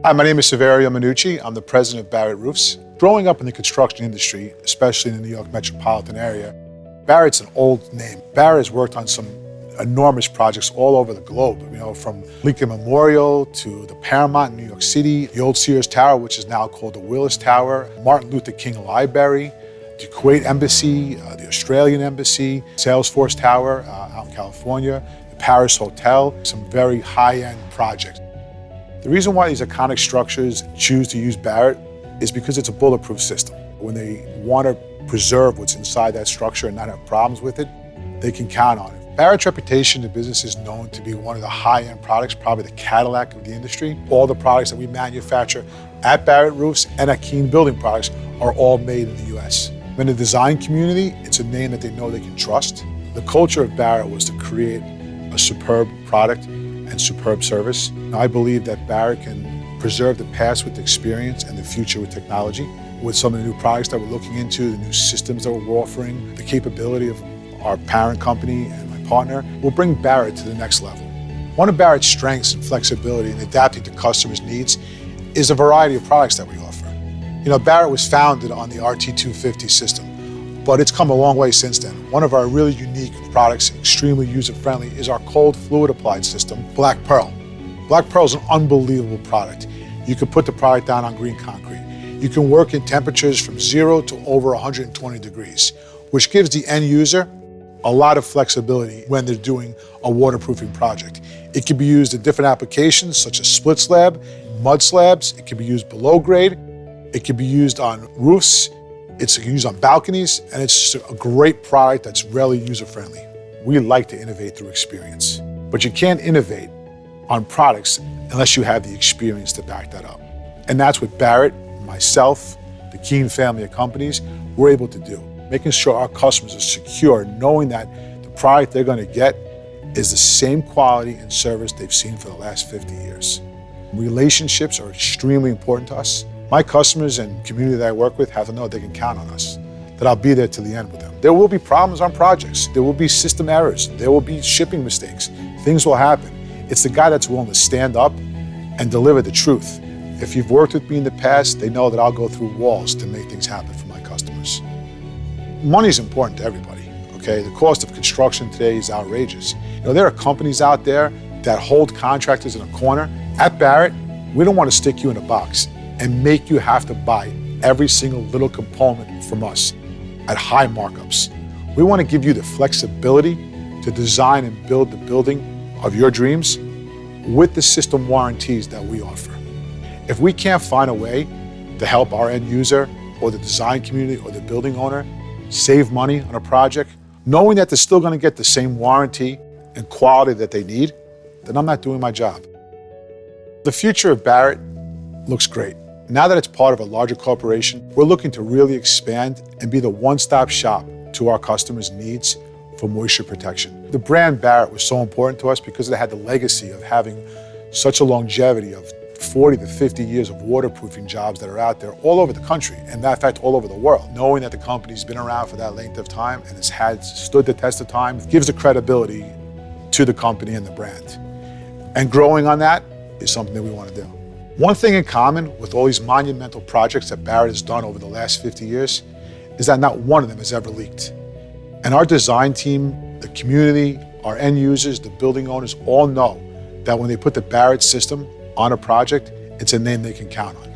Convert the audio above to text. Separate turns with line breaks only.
Hi, my name is Saverio Minucci. I'm the president of Barrett Roofs. Growing up in the construction industry, especially in the New York metropolitan area, Barrett's an old name. Barrett has worked on some enormous projects all over the globe, from Lincoln Memorial to the Paramount in New York City, the old Sears Tower, which is now called the Willis Tower, Martin Luther King Library, the Kuwait Embassy, the Australian Embassy, Salesforce Tower out in California, the Paris Hotel, some very high-end projects. The reason why these iconic structures choose to use Barrett is because it's a bulletproof system. When they want to preserve what's inside that structure and not have problems with it, they can count on it. Barrett's reputation in the business is known to be one of the high-end products, probably the Cadillac of the industry. All the products that we manufacture at Barrett Roofs and at Keene Building Products are all made in the US. In the design community, it's a name that they know they can trust. The culture of Barrett was to create a superb product and superb service. I believe that Barrett can preserve the past with experience and the future with technology. With some of the new products that we're looking into, the new systems that we're offering, the capability of our parent company and my partner, will bring Barrett to the next level. One of Barrett's strengths and flexibility in adapting to customers' needs is a variety of products that we offer. Barrett was founded on the RT250 system, but it's come a long way since then. One of our really unique products, extremely user-friendly, is our cold fluid applied system, Black Pearl. Black Pearl is an unbelievable product. You can put the product down on green concrete. You can work in temperatures from 0 to over 120 degrees, which gives the end user a lot of flexibility when they're doing a waterproofing project. It can be used in different applications such as split slab, mud slabs. It can be used below grade. It can be used on roofs. It's used on balconies, and it's just a great product that's really user-friendly. We like to innovate through experience, but you can't innovate on products unless you have the experience to back that up. And that's what Barrett, myself, the Keene Family of Companies, we're able to do. Making sure our customers are secure, knowing that the product they're going to get is the same quality and service they've seen for the last 50 years. Relationships are extremely important to us. My customers and community that I work with have to know they can count on us, that I'll be there to the end with them. There will be problems on projects. There will be system errors. There will be shipping mistakes. Things will happen. It's the guy that's willing to stand up and deliver the truth. If you've worked with me in the past, they know that I'll go through walls to make things happen for my customers. Money's important to everybody, okay? The cost of construction today is outrageous. There are companies out there that hold contractors in a corner. At Barrett, we don't want to stick you in a box and make you have to buy every single little component from us at high markups. We want to give you the flexibility to design and build the building of your dreams with the system warranties that we offer. If we can't find a way to help our end user or the design community or the building owner save money on a project, knowing that they're still going to get the same warranty and quality that they need, then I'm not doing my job. The future of Barrett looks great. Now that it's part of a larger corporation, we're looking to really expand and be the one-stop shop to our customers' needs for moisture protection. The brand Barrett was so important to us because it had the legacy of having such a longevity of 40 to 50 years of waterproofing jobs that are out there all over the country, and in fact all over the world. Knowing that the company's been around for that length of time and has stood the test of time gives the credibility to the company and the brand. And growing on that is something that we want to do. One thing in common with all these monumental projects that Barrett has done over the last 50 years is that not one of them has ever leaked. And our design team, the community, our end users, the building owners all know that when they put the Barrett system on a project, it's a name they can count on.